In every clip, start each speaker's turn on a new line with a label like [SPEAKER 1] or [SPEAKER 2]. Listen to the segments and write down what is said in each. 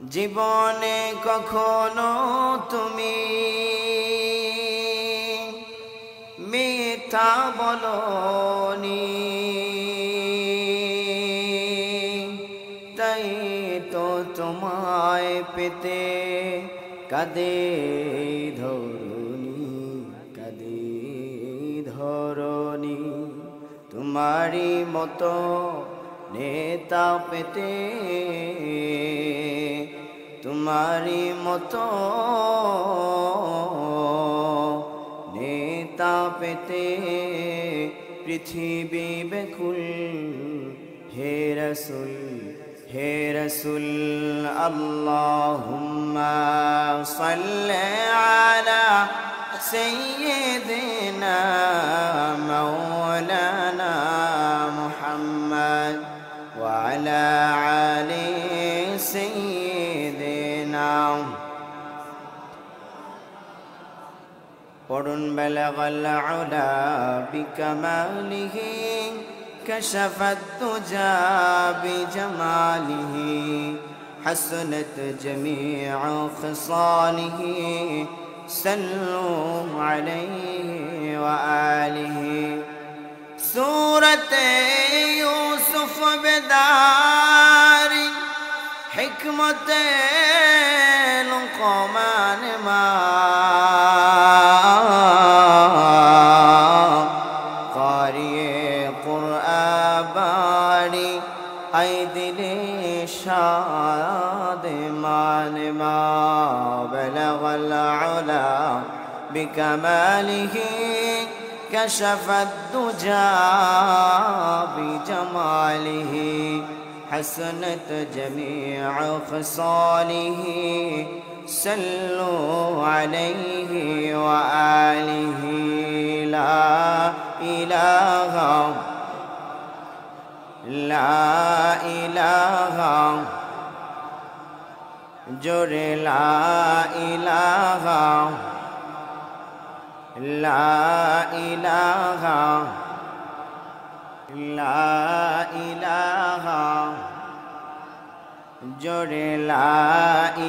[SPEAKER 1] জীবনে কখনো তুমি মিথ্যা বলোনি, তাই তো তোমায় পেতে কাঁদে ধরণী। তোমারই মতো নেতা পেতে, তোমারই মতো নেতা পেতে পৃথিবী বেকুল। হে রসুল আল্লাহুম্মা সাল্লি আলা সাইয়্যিদিনা মাওলানা মুহাম্মদ ওয়া আলা আলি সাইয়্যিদিনা। পড়ুন বালাগাল উলা বিকামালিহি كشفت الدجى بجماله حسنت جميع خصاله صلوا عليه وآله. سورة يوسف بدار حكمة لقمان ما العلا بكماله كشف الدجى بجماله حسنت جميع خصاله صلوا عليه وآله. لا إله জোরে লা ইলাহা জোরে লা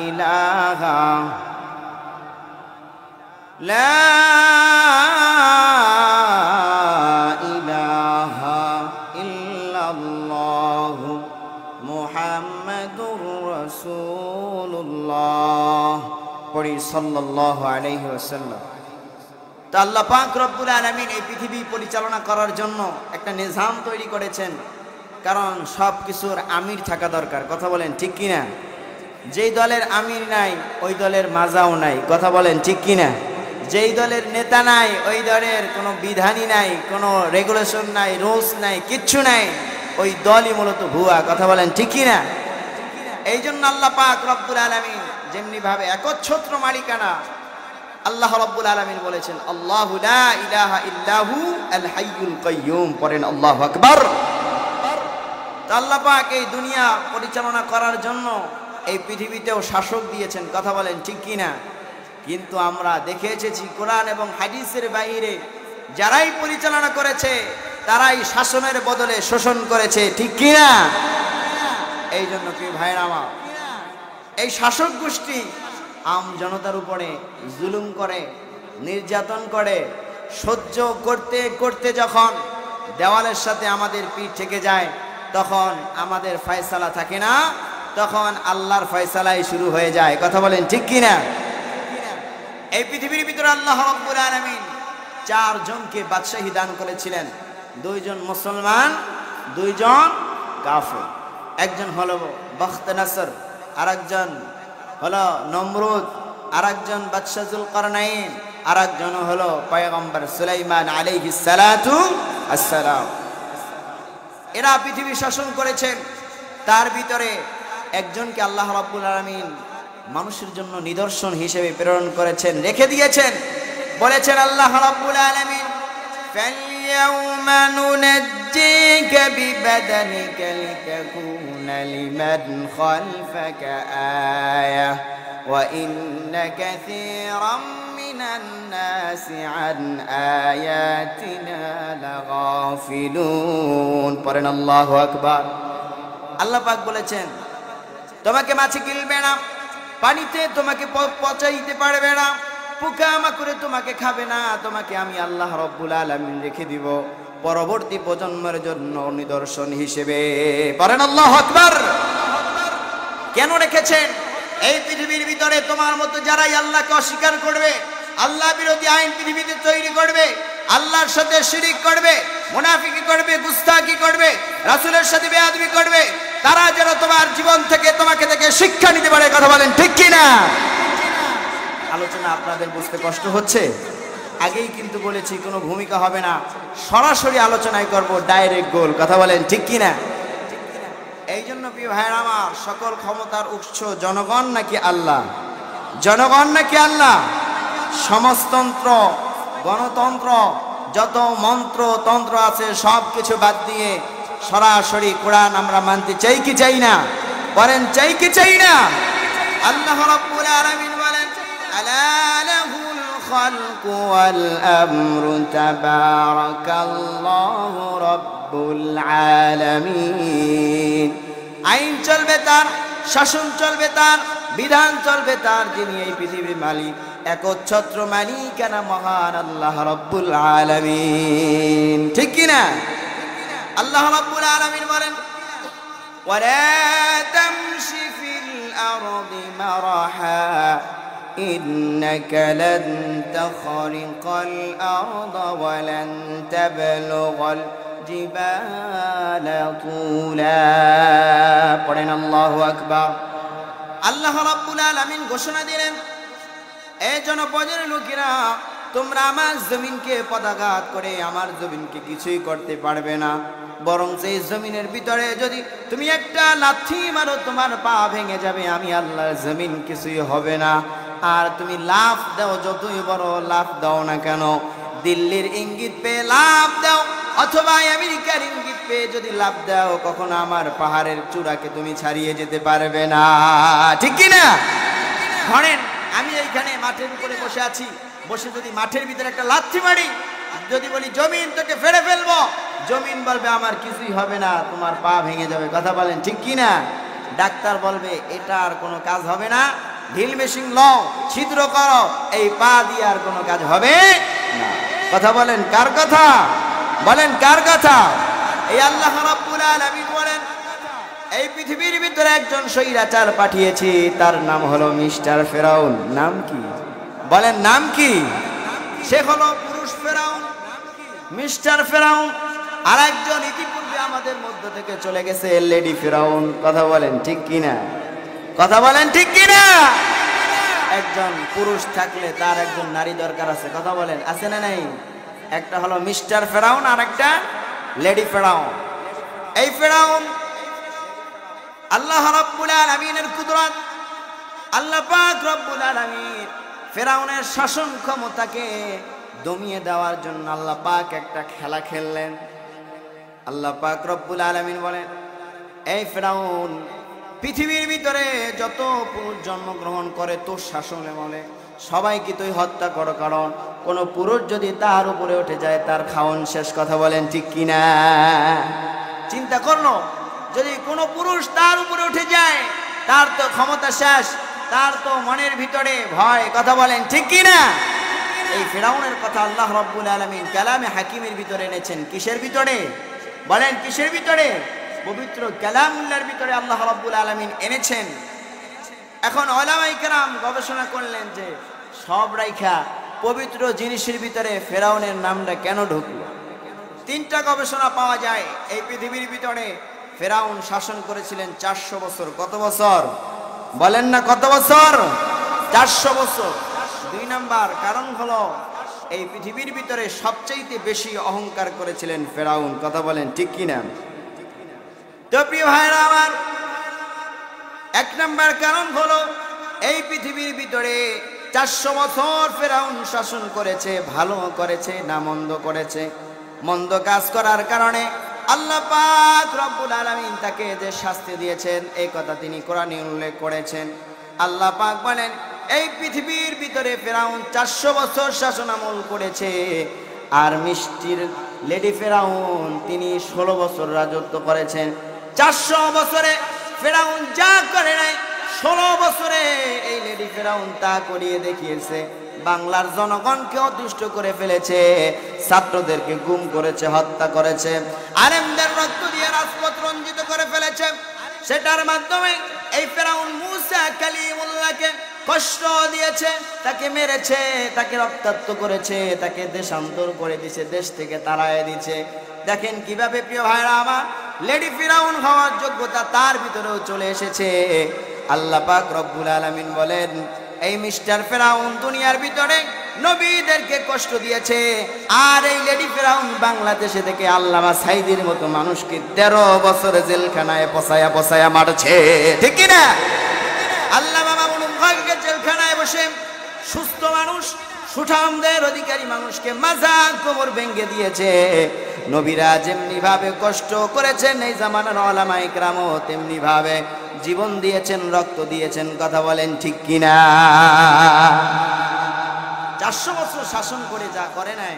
[SPEAKER 1] ইলাহা ইল্লাল্লাহু মুহাম্মাদুর রাসূলুল্লাহ। পড়ি সাল্লাল্লাহু আলাইহি ওয়াসাল্লাম। তো আল্লাহ পাক রব্বুল আলামিন এই পৃথিবী পরিচালনা করার জন্য একটা নিজাম তৈরি করেছেন, কারণ সব কিছুর আমির থাকা দরকার। কথা বলেন ঠিক কিনা? যেই দলের আমির নাই ওই দলের মাজাও নাই। কথা বলেন ঠিক কিনা? যেই দলের নেতা নাই ওই দলের কোনো বিধানই নাই, কোনো রেগুলেশন নাই, রুলস নাই, কিচ্ছু নাই। ওই দলই মূলত ভুয়া। কথা বলেন ঠিক কিনা? এই জন্য আল্লাহ পাক রব্বুল আলামিন যেমনি ভাবে একচ্ছত্র মালিকানা, আল্লাহ রব্বুল আলামিন বলেছেন আল্লাহু লা ইলাহা ইল্লাহু আল হাইয়ুল কাইয়্যুম। পড়েন আল্লাহু আকবার। তো আল্লাহ পাক এই দুনিয়া পরিচালনা করার জন্য এই পৃথিবীতেও শাসক দিয়েছেন। কথা বলেন ঠিক কিনা? কিন্তু আমরা দেখে এসেছি কোরআন এবং হাদিসের বাইরে যারাই পরিচালনা করেছে তারাই শাসনের বদলে শোষণ করেছে। ঠিক কিনা? এই জন্য কি ভাইরা আমার, এই শাসক গোষ্ঠী আম জনতার উপরে জুলুম করে, নির্যাতন করে, সহ্য করতে করতে যখন দেওয়ালের সাথে আমাদের পিঠ থেকে যায় তখন আমাদের ফয়সালা থাকে না, তখন আল্লাহর ফয়সালাই শুরু হয়ে যায়। কথা বলেন ঠিক কিনা? এই পৃথিবীর ভিতরে আল্লাহ রাব্বুল আলামিন 4 জনকে বাদশাহী দান করেছিলেন। 2 জন মুসলমান, 2 জন কাফের। একজন হলো বখতনাসর, আরেকজন হলো নমরুদ, আরেকজন বাদশা যুলকারনাইন, আরেকজন হলো পয়গম্বর সুলাইমান আলাইহিস সালাতু আসসালাম। এরা পৃথিবী শাসন করেছেন। তার ভিতরে একজনকে আল্লাহ রাব্বুল আলামিন মানুষের জন্য নিদর্শন হিসেবে প্রেরণ করেছেন, রেখে দিয়েছেন। বলেছেন আল্লাহ রাব্বুল আলামিন ফালইয়াউমা নুনাজ্জিকা বিবাদানিকা লিতাকুনা লিমান খালফাকা আয়া ওয়া ইন্না কাসীরাম মিনান নাসি আন আয়াতিনা লাগাফিলুন। পড়েন আল্লাহু আকবার। আল্লাহ পাক বলেছেন তোমাকে মাছি গিলবে না, পানিতে তোমাকে পচাইতে পারবে না, পোকামাকড়ে তোমাকে খাবে না, তোমাকে আমি আল্লাহ রাব্বুল আলামিন রেখে দিব পরবর্তী প্রজন্মের জন্য নিদর্শন হিসেবে। বলেন আল্লাহু আকবার। কেন রেখেছেন? এই পৃথিবীর ভিতরে তোমার মতো যারাই আল্লাহকে অস্বীকার করবে, আল্লাহ বিরোধী আইন পৃথিবীতে তৈরি করবে, আল্লাহর সাথে শিরিক করবে, মুনাফিকি করবে, গুস্তাখি করবে, রাসূলের সাথে বেয়াদবি করবে, তারা যেন তোমার জীবন থেকে তোমাকে দেখে শিক্ষা নিতে পারে। কথা বলেন ঠিক কি না? আলোচনা আপনাদের বুঝতে কষ্ট হচ্ছে? আগেই কিন্তু বলেছি কোনো ভূমিকা হবে না, সরাসরি আলোচনায় করব, ডাইরেক্ট গোল। কথা বলেন ঠিক কি না? এই জন্য প্রিয় ভাইরা আমার, সকল ক্ষমতার উৎস জনগণ নাকি আল্লাহ? জনগণ নাকি আল্লাহ? সমাজতন্ত্র, গণতন্ত্র, যত মন্ত্র তন্ত্র আছে সব কিছু বাদ দিয়ে সরাসরি কোরআন আমরা মানতে চাই কি চাই না? বলেন চাই কি চাই না? আল্লাহ রাব্বুল আলামিন বলেন, আলা লাহুল খালকু ওয়াল আমরু তাবারাকাল্লাহু রাব্বুল আলামিন। আইন চলবে তার, শাসন চলবে তার, বিধান চলবে তার, যিনি এই পৃথিবীর মালিক, একচ্ছত্র মালিকানা মহান আল্লাহ রাব্বুল আলামিন। ঠিক কি না? আল্লাহ রাব্বুল আলামিন বলেন, ওয়ালা তামশি ফিল আরদি মারহা ইন্নাকা লান তাখরিকাল আরদা ওয়া লান তাবলুগাল জিবালা তুলা। পড়েন আল্লাহু আকবার। আল্লাহ রাব্বুল আলামিন ঘোষণা দিলেন, এই জনপদের লোকেরা, তোমরা আমার জমিনকে পদাঘাত করে আমার জমিনকে কিছুই করতে পারবে না, বরং সেই জমিনের ভিতরে যদি তুমি একটা লাথি মারো তোমার পা ভেঙে যাবে, আমি আল্লাহর জমিন কিছুই হবে না। আর তুমি লাফ দাও, যতই বড় লাফ দাও না কেন, দিল্লির ইঙ্গিত পেয়ে লাফ দাও অথবা আমেরিকার ইঙ্গিত পেয়ে যদি লাফ দাও, কখনো আমার পাহাড়ের চূড়াকে তুমি ছাড়িয়ে যেতে পারবে না। ঠিক কি না? ধরেন আমি এইখানে মাঠের উপরে বসে আছি, বসে যদি মাঠের ভিতরে একটা লাথি মারি, যদি বলি জমিন তোকে ফেড়ে ফেলবো, জমিন বলবে আমার কিছুই হবে না, তোমার পা ভেঙে যাবে। কথা বলেন ঠিক কি না? ডাক্তার বলবে এটা আর কোনো কাজ হবে না, ঢিল মেশিন লও, ছিদ্র করো, এই পা দিয়ে আর কোনো কাজ হবে না। কথা বলেন কার কথা? বলেন কার কথা? এই আল্লাহ রাব্বুল আলামিন বলেন, এই পৃথিবীর ভিতরে একজন স্বৈরাচার পাঠিয়েছি, তার নাম হলো মিস্টার ফেরাউন। নাম কি? বলেন নাম কি? সে হলো পুরুষ ফেরাউন, মিস্টার ফেরাউন। আর একজন ইতিপূর্বে আমাদের মধ্য থেকে চলে গেছে, লেডি ফেরাউন। কথা বলেন ঠিক কিনা? কথা বলেন ঠিক কিনা? একজন পুরুষ থাকলে তার একজন নারী দরকার আছে। কথা বলেন আছে না নাই? একটা হলো মিস্টার ফেরাউন আর একটা লেডি ফেরাউন। এই ফেরাউন আল্লাহ রাব্বুল আলামিনের কুদরত, আল্লাহ পাক রব্বুল আলামিন ফেরাউনের শাসন ক্ষমতাকে দমিয়ে দেওয়ার জন্য আল্লাহ পাক একটা খেলা খেললেন। আল্লাহ পাক রব্বুল আলামিন বলেন, এই ফেরাউন, পৃথিবীর ভিতরে যত পুরুষ জন্মগ্রহণ করে তোর শাসনে বলে সবাইকে তুই হত্যা করো, কারণ কোন পুরুষ যদি তার উপরে উঠে যায় তার খাওন শেষ। কথা বলেন ঠিক কিনা? চিন্তা করলো, যদি কোনো পুরুষ তার উপরে উঠে যায় তার তো ক্ষমতা শেষ, তার তো মনের ভিতরে ভয়। কথা বলেন ঠিক কিনা? এই ফেরাউনের কথা আল্লাহ রাব্বুল আলামিন কালামে হাকিমের ভিতরে এনেছেন। কিসের ভিতরে? বলেন কিসের ভিতরে? পবিত্র কালামুল্লাহর ভিতরে আল্লাহ রাব্বুল আলামিন এনেছেন। এখন উলামায়ে কেরাম গবেষণা করলেন যে সব রাইখা পবিত্র জিনিসের ভিতরে ফেরাউনের নামটা কেন ঢুকলো। তিনটা গবেষণা পাওয়া যায়। এই পৃথিবীর ভিতরে ফেরাউন শাসন করেছিলেন 400 বছর। কত বছর? বলেন না কত বছর? 400 বছর। 2 নাম্বার কারণ হলো এই পৃথিবীর ভিতরে সবচাইতে বেশি অহংকার করেছিলেন ফেরাউন। কথা বলেন ঠিক কিনা? তো প্রিয় ভাইরা আমার, 1 নাম্বার কারণ হলো এই পৃথিবীর ভিতরে 400 বছর ফেরাউন শাসন করেছে। ভালো করেছে না মন্দ করেছে? মন্দ কাজ করার কারণে আল্লাহ পাক রব্বুল আলামিন তাকে যে শাস্তি দিয়েছেন এই কথা তিনি কোরআনে উল্লেখ করেছেন। আল্লাহ পাক বলেন, এই পৃথিবীর ভিতরে ফেরাউন 400 বছর শাসন আমল করেছে, আর মিষ্টির লেডি ফেরাউন তিনি 16 বছর রাজত্ব করেছেন। 400 বছরে ফেরাউন যা করে নাই 16 বছরে এই লেডি ফেরাউন তা করিয়ে দেখিয়েছে। বাংলার জনগণকে অতুষ্ট করে ফেলেছে, ছাত্রদেরকে গুম করেছে, হত্যা করেছে, আলেমদের রক্ত দিয়ে রাজপথ রঞ্জিত করে ফেলেছে। সেটার মাধ্যমে এই ফেরাউন মুসা কালিমুল্লাহকে কষ্ট দিয়েছে, তাকে মেরেছে, তাকে রক্তাক্ত করেছে, তাকে দেশান্তর করে দিয়েছে, দেশ থেকে তাড়ায় দিয়েছে। দেখেন কিভাবে প্রিয় ভাইরা আমার, লেডি ফিরাউন হওয়ার যোগ্যতা তার ভিতরেও চলে এসেছে। আল্লাহ পাক রব্বুল আলামিন বলেন, এই মিস্টার ফেরাউন দুনিয়ার ভিতরে নবীদেরকে কষ্ট দিয়েছে, আর এই লেডি ফেরাউন বাংলাদেশে থেকে আল্লামা সাইদির মতো মানুষকে 13 বছর জেলখানায় পচায়া পচায়া মারছে, ঠিক কি না? আল্লামা মামুনুল হককে জেলখানায় বসে সুস্থ মানুষ, সুঠামদের অধিকারী মানুষকে মাজা কোমর ভেঙে দিয়েছে। নবীরা যেমনি ভাবে কষ্ট করেছেন এই জামানার উলামা ইকরামও তেমনি ভাবে জীবন দিয়েছেন, রক্ত দিয়েছেন। কথা বলেন ঠিক কিনা? 400 বছর শাসন করে যা করে নাই,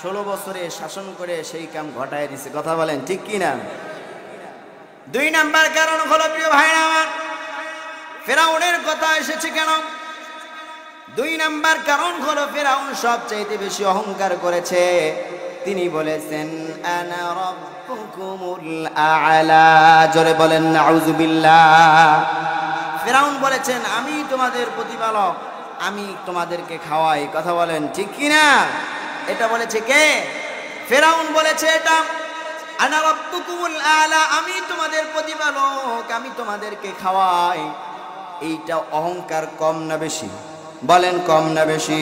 [SPEAKER 1] 16 বছরে শাসন করে সেই কাম ঘটায় দিছে। কথা বলেন ঠিক কিনা? 2 নাম্বার কারণ হলো প্রিয় ভাইরা আমার, ফেরাউনের কথা এসেছে কেন? 2 নাম্বার কারণ হলো ফেরাউন সবচাইতে বেশি অহংকার করেছে। তিনি বলেছেন আনা রাব্বুকুমুল আ'লা, জোরে বলেন নাউযুবিল্লাহ। ফেরাউন বলেছেন আমি তোমাদের প্রতিপালক, আমি তোমাদেরকে খাওয়াই। কথা বলেন ঠিক কি না? এটা বলেছে কে? ফেরাউন বলেছে এটা। আনা রাব্বুকুমুল আ'লা, আমি তোমাদের প্রতিপালক, আমি তোমাদেরকে খাওয়াই। এইটা অহংকার কম না বেশি? বলেন কম না বেশি?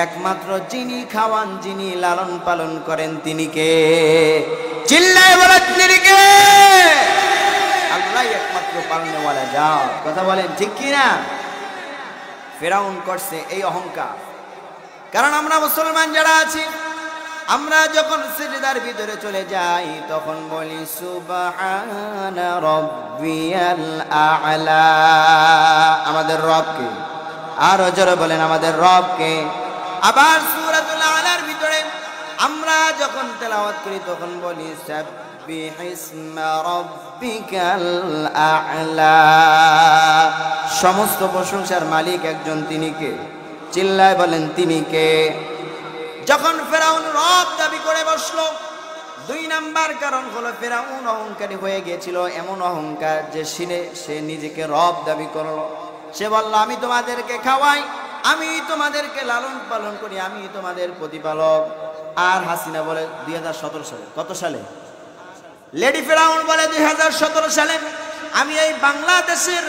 [SPEAKER 1] একমাত্র যিনি খাওয়ান, যিনি লালন পালন করেন তিনি কে? চিল্লায় বলেন তিনি কে? আল্লাহ একমাত্র পালনেওয়ালা। যাও, কথা বলেন ঠিক কি না? ফেরাউন করছে এই অহংকার। কারণ আমরা মুসলমান যারা আছি, আমরা যখন সিজদার ভিতরে চলে যাই তখন বলি সুবহানা রাব্বিয়াল আ'লা। আমাদের রবকে, আরো জোরে বলেন আমাদের রবকে। আবার সূরাতুল আ'লার ভিতরে আমরা যখন তেলাওয়াত করি তখন বলি সাব্বিহিসমা রাব্বিকাল আ'লা। সমস্ত প্রশংসার মালিক একজন, তিনি কে? চিল্লায় বলেন তিনি কে? যখন ফেরাউন রব দাবি করে বসলো, 2 নাম্বার কারণ হলো ফেরাউন অহংকারী হয়ে গিয়েছিল। এমন অহংকার যে সে নিজেকে রব দাবি করলো। সে বলল আমি তোমাদেরকে খাওয়াই, আমি তোমাদেরকে লালন পালন করি, আমি তোমাদের প্রতিপালক। আর হাসিনা বলে 2017 সালে, কত সালে? লেডি ফেরাউন বলে 2017 সালে আমি এই বাংলাদেশের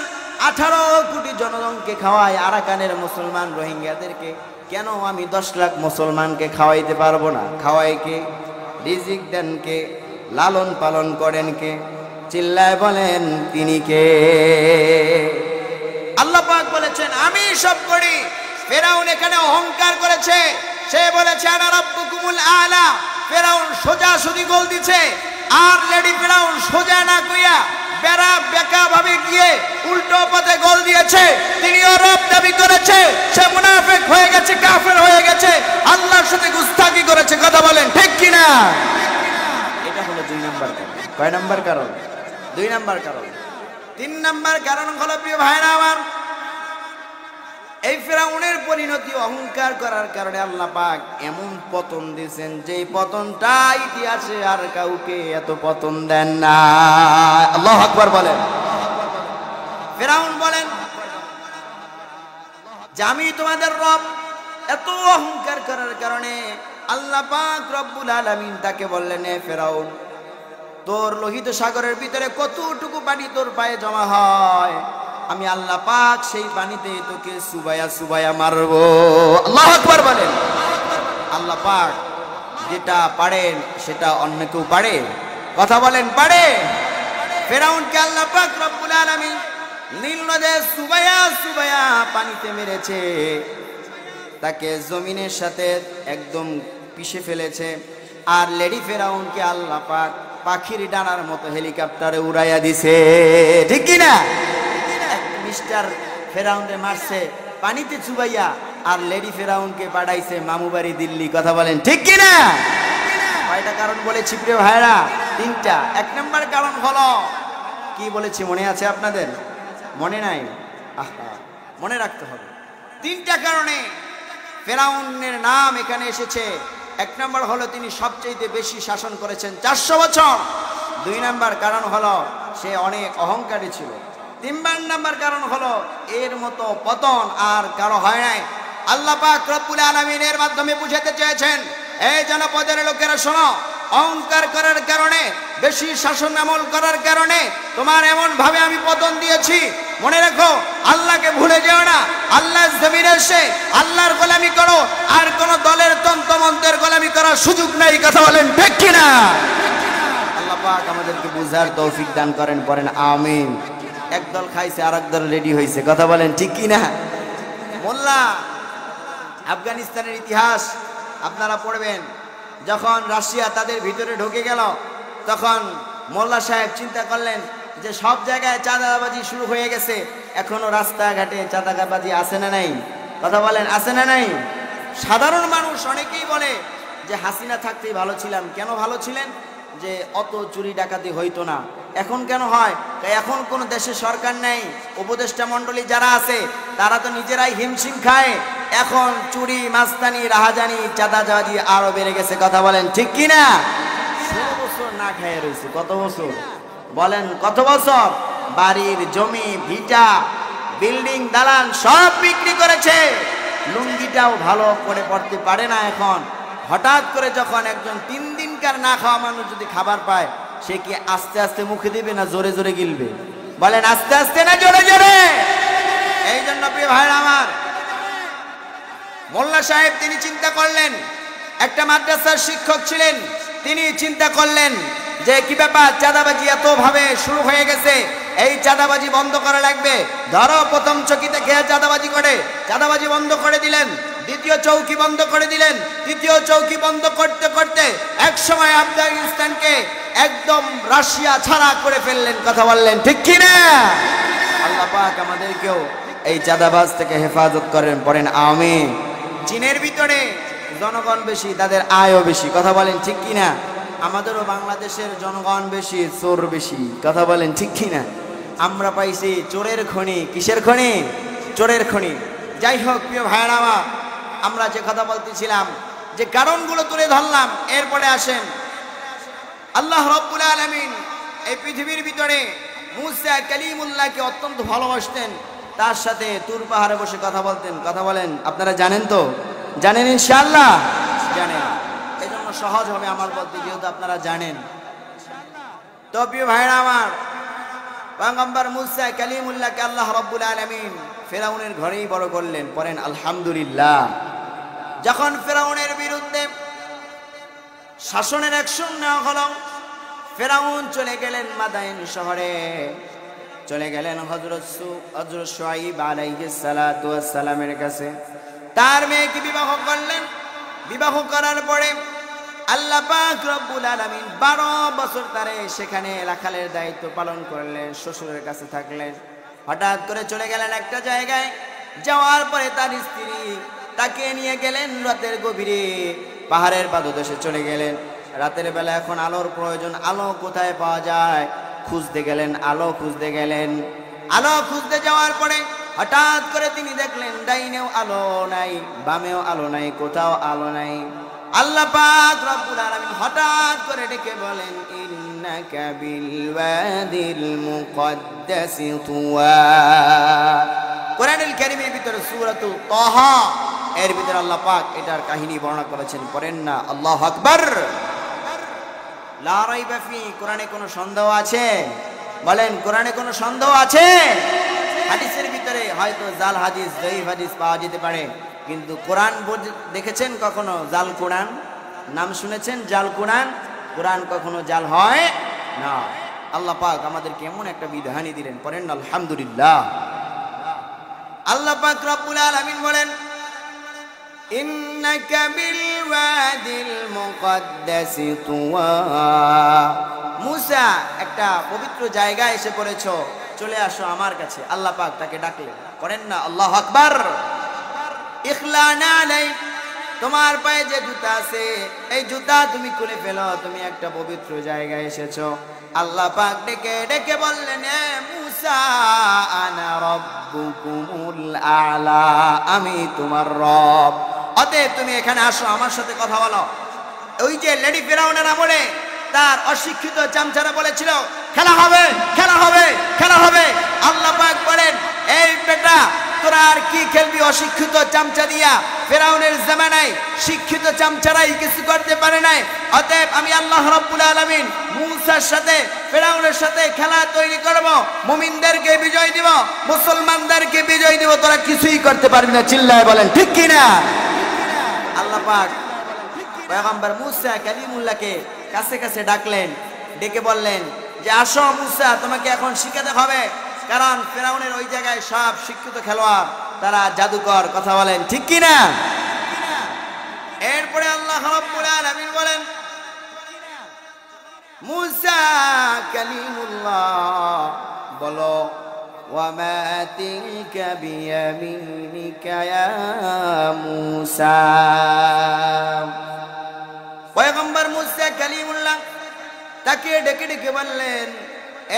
[SPEAKER 1] 18 কোটি জনগণকে খাওয়াই, আরাকানের মুসলমান রোহিঙ্গাদেরকে। কেন আমি 10 লাখ মুসলমানকে খাওয়াইতে পারবো না? খাওয়াই কে? রিজিক দেন কে? লালন পালন করেন কে? চিল্লায় বলেন তিনি কে? আল্লাহ পাক বলেছেন আমি সব করি। ফেরাউন এখানে অহংকার করেছে, সে বলেছে আনা রাব্বুকুমুল আ'লা। ফেরাউন সোজা সুদি গোল দিছে, আর লেডি ফেরাউন সোজা না কইয়া বেড়া বেকা ভাবে গিয়ে উল্টো পথে গোল দিয়েছে। তিনিও রব দাবি করেছে, সে মুনাফিক হয়ে গেছে, কাফের হয়ে গেছে, আল্লাহর সাথে গুস্তাখি করেছে। কথা বলেন ঠিক কিনা? এটা হলো 2 নাম্বার কারণ। কয় নাম্বার কারণ? 2 নাম্বার কারণ। 3 নাম্বার কারণ হলো প্রিয় ভাইরা আমার, এই ফেরাউনের পরিণতি অহংকার করার কারণে আল্লাহ পাক এমন পতন দিয়েছেন, যেই পতনটা ইতিহাসে আর কাউকে এত পতন দেন না। আল্লাহু আকবার বলেন। ফেরাউন বলেন যে আমি তোমাদের রব। এত অহংকার করার কারণে আল্লাহ পাক রব্বুল আলামিন তাকে বললেন, এ ফেরাউন, তোর লোহিত সাগরের ভিতরে কতটুকু পানি তোর পায়ে জমা হয়, আমি আল্লাহ পাক সেই পানিতে তোকে সুবায়া সুবায়া মারবো। আল্লাহু আকবার বলেন। আল্লাহ পাক যেটা পারেন সেটা অন্য কেউ পারে? কথা বলেন পারে? ফেরাউনকে আল্লাহ পাক রব্বুল আলামিন নীল নদে সুবায়া সুবায়া পানিতে মেরেছে, তাকে জমিনের সাথে একদম পিষে ফেলেছে। আর লেডি ফেরাউনকে আল্লাহ পাক পাখির ডানার মতো হেলিকপ্টারে উড়াইয়া দিছে, ঠিক কি না? মিস্টার ফেরাউনকে মারছে পানিতে চুবাইয়া, আর লেডি ফেরাউনকে পাঠাইছে মামুবাড়ি দিল্লি। কথা বলেন ঠিক কি না? কয়টা কারণ বলেছি প্রিয় ভাইরা? 3টা। 1 নাম্বার কারণ হলো কি বলেছি মনে আছে আপনাদের? মনে নাই? আহা, মনে রাখতে হবে। তিনটা কারণে ফেরাউনের নাম এখানে এসেছে। এক নম্বর হলো তিনি সবচেয়ে বেশি শাসন করেছেন 400 বছর। 2 নম্বর কারণ হলো সে অনেক অহংকারী ছিল। 3 নম্বর কারণ হলো এর মতো পতন আর কারো হয় নাই। আল্লাহ পাক রব্বুল আলামিন এর মাধ্যমে বুঝাতে চেয়েছেন, এই জনপদের লোকেরা শোনো, অহংকার করার কারণে, বেশি শাসন আমল করার কারণে তোমার এমন ভাবে আমি পতন দিয়েছি। মনে রাখো, আল্লাহকে ভুলে যেও না। আল্লাহর জমিনে এসে আল্লাহর গোলামি করো, আর কোন দলের তন্ত্রমন্ত্রের গোলামি করার সুযোগ নাই। কথা বলেন ঠিক কিনা? আল্লাহ পাক আমাদেরকে বুঝার তৌফিক দান করেন, পড়েন আমিন। এক দল খাইছে আর এক দল রেডি হয়েছে। কথা বলেন ঠিক কিনা? মোল্লা আফগানিস্তানের ইতিহাস আপনারা পড়বেন। যখন রাশিয়া তাদের ভিতরে ঢুকে গেল, তখন মোল্লা সাহেব চিন্তা করলেন যে সব জায়গায় চাঁদাবাজি শুরু হয়ে গেছে, এখনো রাস্তাঘাটে চাঁদাবাজি আছে না নাই? কথা বলেন আছে না নাই? সাধারণ মানুষ অনেকেই বলে যে হাসিনা থাকতেই ভালো ছিলাম। কেন ভালো ছিলেন? যে অত চুরি ডাকাতি হইতো না। এখন কেন হয়? এখন কোন দেশে সরকার নেই, উপদেষ্টা মণ্ডলী যারা আছে তারা তো নিজেরাই হিমশিম খায়। এখন চুরি, মাস্তানি, রাহাজানি, চাঁদাবাজি আরো বেড়ে গেছে। কথা বলেন ঠিক কিনা? 16 বছর না খেয়ে রয়েছে। কত বছর বলেন? কত বছর? বাড়ির জমি, ভিটা, বিল্ডিং, দালান সব বিক্রি করেছে। লুঙ্গিটাও ভালো করে পড়তে পারে না এখন। হঠাৎ করে যখন একজন 3 দিনকার না খাওয়া মানুষ যদি খাবার পায়, সে কি আস্তে আস্তে মুখে দিবে না জোরে জোরে গিলবে? বলেন আস্তে আস্তে না জোরে জোরে? এই জন্য প্রিয় ভাইরা আমার, মোল্লা সাহেব তিনি চিন্তা করলেন, একটা মাদ্রাসার শিক্ষক ছিলেন, তিনি চিন্তা করলেন যে কি ব্যাপার, চাঁদাবাজি এত ভাবে শুরু হয়ে গেছে, এই চাঁদাবাজি বন্ধ করা লাগবে। ধরো প্রথম চকিতে খেয়ে চাঁদাবাজি করে, চাঁদাবাজি বন্ধ করে দিলেন। দ্বিতীয় চৌকি বন্ধ করে দিলেন। তৃতীয় চৌকি বন্ধ করতে করতে এক সময় আফগানিস্তানকে একদম রাশিয়া ছাড়া করে ফেললেন। কথা বললেন ঠিক কিনা? আল্লাহ পাক আমাদেরকেও এই চাঁদাবাজ থেকে হেফাজত করেন, পড়েন আমিন। চীনের ভিতরে জনগণ বেশি, তাদের আয়ও বেশি। কথা বলেন ঠিক কিনা? আমাদেরও বাংলাদেশের জনগণ বেশি, চোর বেশি। কথা বলেন ঠিক কিনা? আমরা পাইছি চোরের খনি। কিসের খনি? চোরের খনি। যাই হোক প্রিয় ভাইরা আমার, আমরা যে কথা বলতেছিলাম, যে কারণগুলো তুলে ধরলাম, এরপরে আসেন আল্লাহ রাব্বুল আলামিন এই পৃথিবীর ভিতরে মুসা কালিমুল্লাহকে অত্যন্ত ভালোবাসতেন। তার সাথে তুর পাহাড়ে বসে কথা বলতেন। কথা বলেন, আপনারা জানেন তো? জানেন ইনশাআল্লাহ? জানেন। এই জন্য সহজ হবে আমার বলতে, যেহেতু আপনারা জানেন। তো প্রিয় ভাইরা আমার, পয়গম্বর মুসা কালিমুল্লাহকে আল্লাহ রাব্বুল আলামিন ফেরাউনের ঘরেই বড় করলেন। পড়েন আলহামদুলিল্লাহ। যখন ফেরাউনের বিরুদ্ধে শাসনের অ্যাকশন নেওয়া হলো, ফেরাউন চলে গেলেন মাদায়েন শহরে, চলে গেলেন হযরত শুআইব আলাইহিস সালাতু ওয়াস সালামের কাছে। তার মেয়েকে বিবাহ করলেন। বিবাহ করার পরে আল্লাহ পাক রব্বুল আলামিন 12 বছর ধরে সেখানে রাখালের দায়িত্ব পালন করলেন, শ্বশুরের কাছে থাকলেন। হঠাৎ করে চলে গেলেন একটা জায়গায়। যাওয়ার পরে তার স্ত্রী তাকে নিয়ে গেলেন রাতের গভীরে পাহাড়ের পাদদেশে চলে গেলেন। রাতের বেলা এখন আলোর প্রয়োজন, আলো কোথায় পাওয়া যায়? খুঁজতে গেলেন, আলো খুঁজতে গেলেন। আলো খুঁজতে যাওয়ার পরে হঠাৎ করে তিনি দেখলেন ডাইনেও আলো নাই, বামেও আলো নাই, কোথাও আলো নাই। আল্লাহ পাক রব্বুল আলামিন হঠাৎ করে ডেকে বলেন, ইন্নাকা বিল ওয়াদিল মুকদ্দাসি তুওয়া। কোরআনুল কারীমের ভিতরে সূরাতুল তাহা এর ভিতরে আল্লাহ পাক এটার কাহিনী বর্ণনা করেছেন। পড়েন না আল্লাহু আকবার। লা রাইবা ফি, কোরআনে কোনো সন্দেহ আছে? বলেন কোরআনে কোনো সন্দেহ আছে? হাদিসের ভিতরে হয়তো জাল হাদিস, জয়ীফ হাদিস পাওয়া যেতে পারে, কিন্তু কোরআন দেখেছেন কখনো জাল কোরআন? নাম শুনেছেন জাল কোরআন? কোরআন কখনো জাল হয় না। আল্লাহ পাক আমাদেরকে এমন একটা বিধানই দিলেন। পড়েন আলহামদুলিল্লাহ। আল্লাহ পাক রব্বুল আলামিন বলেন, ইন্নাকা বিল ওয়াদিল মুকদ্দাসি তুওয়া। মুসা, একটা পবিত্র জায়গায় এসে পড়েছো, চলে আসো আমার কাছে। আল্লাহ পাক তাকে ডাকলেন। করেন না আল্লাহু আকবার। ইখলানা আলাই, তোমার পায়ে যে জুতা আছে এই জুতা তুমি খুলে ফেলো, তুমি একটা পবিত্র জায়গায় এসেছো। আল্লাহ পাক ডেকে ডেকে বললেন, এ মূসা আনা রাব্বুকুমুল আ'লা, আমি তোমার রব, অতএব তুমি এখানে আসো, আমার সাথে কথা বলো। ওই যে লেডি ফিরাউনের আমলে তার অশিক্ষিত চামচারা বলেছিল খেলা হবে, খেলা হবে, খেলা হবে। আল্লাহ পাক বলেন, এই বেটা তোরা আর কি খেলবি অশিক্ষিত চামচা দিয়া? ফিরাউনের জামানায় শিক্ষিত চামচারাই কিছু করতে পারে নাই। অতএব আমি আল্লাহ রাব্বুল আলামিন মূসার সাথে ফিরাউনের সাথে খেলা তৈরি করব, মুমিনদেরকে বিজয় দিব, মুসলমানদেরকে বিজয় দিব, তোরা কিছুই করতে পারবি না। চিল্লায় বলেন ঠিক কি না? আল্লাহ পাক পয়গম্বর মূসা কালিমুল্লাহকে কাছে কাছে ডাকলেন, ডেকে বললেন যে আসো মূসা, তোমাকে এখন শিখাতে হবে, কারণ ফিরাউনের ওই জায়গায় সব শিক্ষিত খেলোয়াড়, তারা জাদুকর। কথা বলেন ঠিক কি না? এরপরে আল্লাহ রাব্বুল আলামিন বলেন, মূসা কালিমুল্লাহ বলো, ওয়ামা তিলকা বিয়ামিনিকা ইয়া মূসা। পয়গম্বর মূসা কালিমুল্লাহ তাকে ডেকে ডেকে বললেন,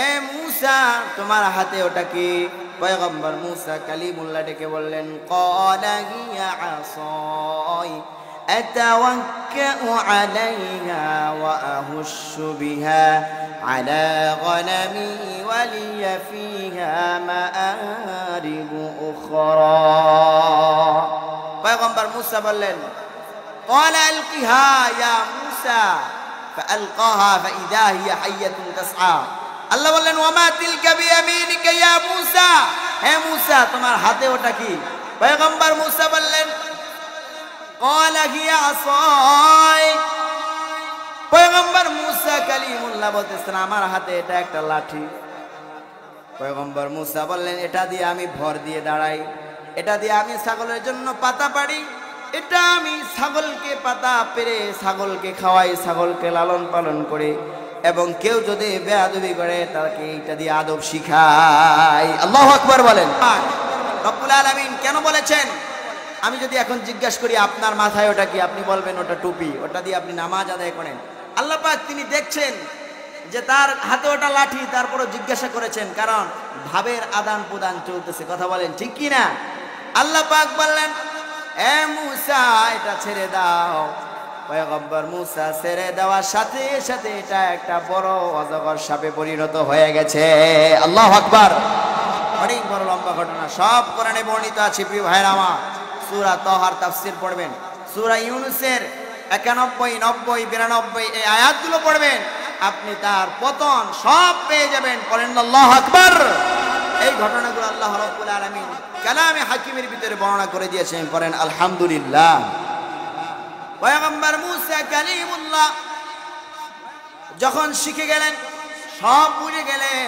[SPEAKER 1] এ মূসা তোমার হাতে ওটা কি? পয়গম্বর মূসা কালিমুল্লাহ ডেকে বললেন, ক্বালা হিয়া আসাই আতাওয়াক্কাউ আলাইহা ওয়া আহুশু বিহা আলা গনামি ওয়া লিয়া ফিহা মাআরিবু উখরা। পয়গম্বর মূসা বললেন, ক্বালা আলকিহা ইয়া মূসা ফাআলকাহা ফাইযা হিয়া হাইয়াতুন তাসআ। আল্লাহ বললেন, ওয়ামা তিলকা বিয়ামিনিকা ইয়া মূসা, হে মূসা তোমার হাতে ওটা কি? পয়গম্বর মূসা বললেন, ক্বালা হিয়া আসাই। পয়গম্বর মূসা কালিমুল্লাহ বলতেছেন, আমার হাতে এটা একটা লাঠি। পয়গম্বর মূসা বললেন, এটা দিয়ে আমি ভর দিয়ে দাঁড়াই, এটা দিয়ে আমি ছাগলের জন্য পাতা পাড়ি, এটা আমি ছাগলকে পাতা পেরে ছাগলকে খাওয়াই, ছাগলকে লালন পালন করে, এবং কেউ যদি বেয়াদবি করে তাকে এটা দিয়ে আদব শিখাই। আল্লাহু আকবার বলেন। রব্বুল আলামিন কেন বলেছেন? আমি যদি এখন জিজ্ঞাসা করি আপনার মাথায় ওটা কি, আপনি বলবেন ওটা টুপি, ওটা দিয়ে আপনি নামাজ আদায় করেন। আল্লাহ পাক তিনি দেখছেন যে তার হাতে ওটা লাঠি, তারপরও জিজ্ঞাসা করেছেন, কারণ ভাবের আদান প্রদান চলতেছে। কথা বলেন ঠিক কি না? আল্লাহ পাক বললেন, এ মূসা এটা ছেড়ে দাও। পয়গম্বর মূসা ছেড়ে দেওয়ার সাথে সাথে এটা একটা বড় অজগর সাপে পরিণত হয়ে গেছে। আল্লাহু আকবার। অনেক বড় লম্বা ঘটনা, সব কোরআনে বর্ণিত আছে। প্রিয় ভাইরা আমার, সূরা তাহার তাফসীর পড়বেন, সূরা ইউনূসের 91, 90, 92 এই আয়াতগুলো পড়বেন, আপনি তার পতন সব পেয়ে যাবেন। পড়েন আল্লাহু আকবার। এই ঘটনাগুলো আল্লাহ রাব্বুল আলামিন কালামে হাকিমের ভিতরে বর্ণনা করে দিয়েছেন। পড়েন আলহামদুলিল্লাহ। পয়গম্বর মূসা কালিমুল্লাহ যখন শিখে গেলেন, সব বুঝে গেলেন,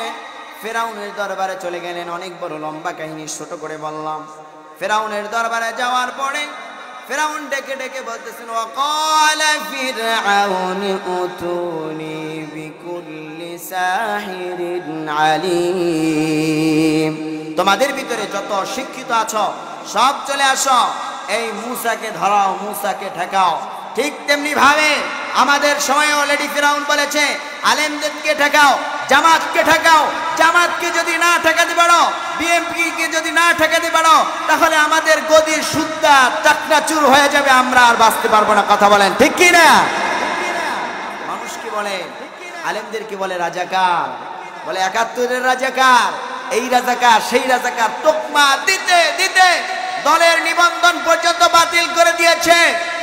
[SPEAKER 1] ফিরাউনের দরবারে চলে গেলেন। অনেক বড় লম্বা কাহিনী, ছোট করে বললাম। ফিরাউনের দরবারে যাওয়ার পরে ফিরাউন ডেকে ডেকে বলতেছেন, ওয়াকালা ফিরআউন উতুনি বিকুল্লি সাহিরিন আলিম। তোমাদের ভিতরে যত শিক্ষিত আছো সব চলে আসো, এই মূসাকে ধরাও, মূসাকে ঠেকাও। ঠিক তেমনি ভাবে আমাদের সময়েও লেডি ফিরাউন বলেছে, আলেমদেরকে ঠেকাও, জামাতকে ঠেকাও। জামাতকে যদি না ঠেকাতে পারো, বিএনপি কে যদি না ঠেকাতে পারো, তাহলে আমাদের গদির সুদ্ধা চাকনাচুর হয়ে যাবে, আমরা আর বাঁচতে পারবো না। কথা বলেন ঠিক কি না? মানুষ কি বলে? আলেমদের কি বলে? রাজাকার বলে, ৭১-এর রাজাকার, এই রাজাকার, সেই রাজাকার। তোকমা দিতে দিতে দলের নিবন্ধন পর্যন্ত বাতিল করে দিয়েছে।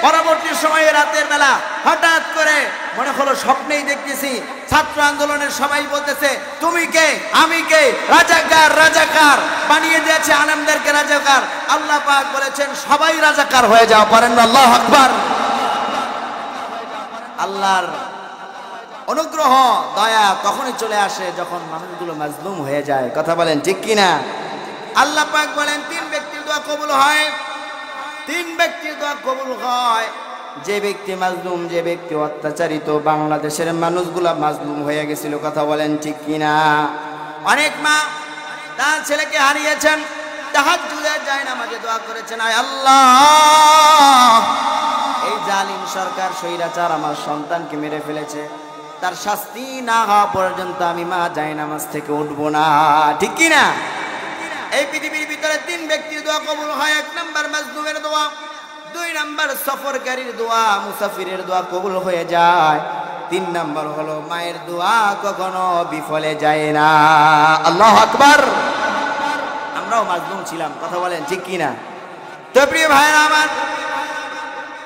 [SPEAKER 1] পরবর্তী সময়ে রাতের বেলা হঠাৎ করে মনে হলো স্বপ্নেই দেখতেছি ছাত্র আন্দোলনের সবাই বলতেছে, তুমি কে, আমি কে, রাজাকার রাজাকার বানিয়ে দিয়েছে আলেমদেরকে রাজাকার। আল্লাহ পাক বলেছেন সবাই রাজাকার হয়ে যাও। পারেন না? আল্লাহু আকবার। আল্লাহর অনুগ্রহ দয়া তখনই চলে আসে যখন মানুষগুলো মাজলুম হয়ে যায়। কথা বলেন ঠিক কি না? আল্লাহ পাক বলেন 3 ব্যক্তির দোয়া কবুল হয়। 3 ব্যক্তির দোয়া কবুল হয়। যে ব্যক্তি মাজলুম, যে ব্যক্তি অত্যাচারিত, বাংলাদেশের মানুষগুলা মাজলুম হয়ে গেছিল। কথা বলেন ঠিক কি না? অনেক মা তার ছেলেকে হারিয়েছেন, তাহাজ্জুদের জায়নামাজে দোয়া করেছেন, আয় আল্লাহ এই জালিম সরকার স্বৈরাচার আমার সন্তানকে মেরে ফেলেছে, তার শাস্তি না হওয়া পর্যন্ত আমি মা জায়নামাজ থেকে উঠবো না। ঠিক কি না? এই পৃথিবীর ভিতরে তিন ব্যক্তির দোয়া কবুল হয়। এক নাম্বার মাজলুমের দোয়া, দুই নাম্বার সফরকারীর দোয়া, মুসাফিরের দোয়া কবুল হয়ে যায়, তিন নাম্বার হলো মায়ের দোয়া কখনো বিফলে যায় না। আল্লাহু আকবার। আমরাও মাজলুম ছিলাম, কথা বলেন ঠিক কি না? তো প্রিয় ভাইরা আমার,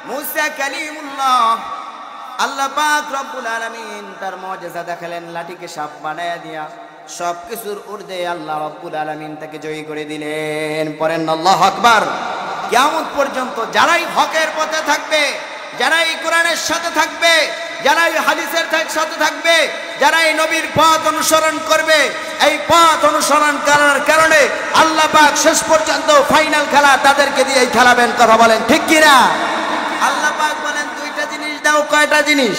[SPEAKER 1] মুসা কালিমুল্লাহ, আল্লাহ পাক রব্বুল আলামিন তার মুজিজা দেখালেন, লাঠিকে সাপ বানায়া দিয়া সব কিছুর ঊর্ধ্বে আল্লাহ রব্বুল আলামিন তাকে জয়ী করে দিলেন। পড়েন আল্লাহু আকবার। কিয়ামত পর্যন্ত যারাই হকের পথে থাকবে, যারাই কোরআনের সাথে থাকবে, যারাই হাদিসের সাথে থাকবে, যারাই নবীর পথ অনুসরণ করবে, এই পথ অনুসরণ করার কারণে আল্লাহ পাক শেষ পর্যন্ত ফাইনাল খেলা তাদেরকে দিয়েই খেলাবেন। কথা বলেন ঠিক কি না? আল্লাহ পাক বলেন দুইটা জিনিস দাও। কয়টা জিনিস?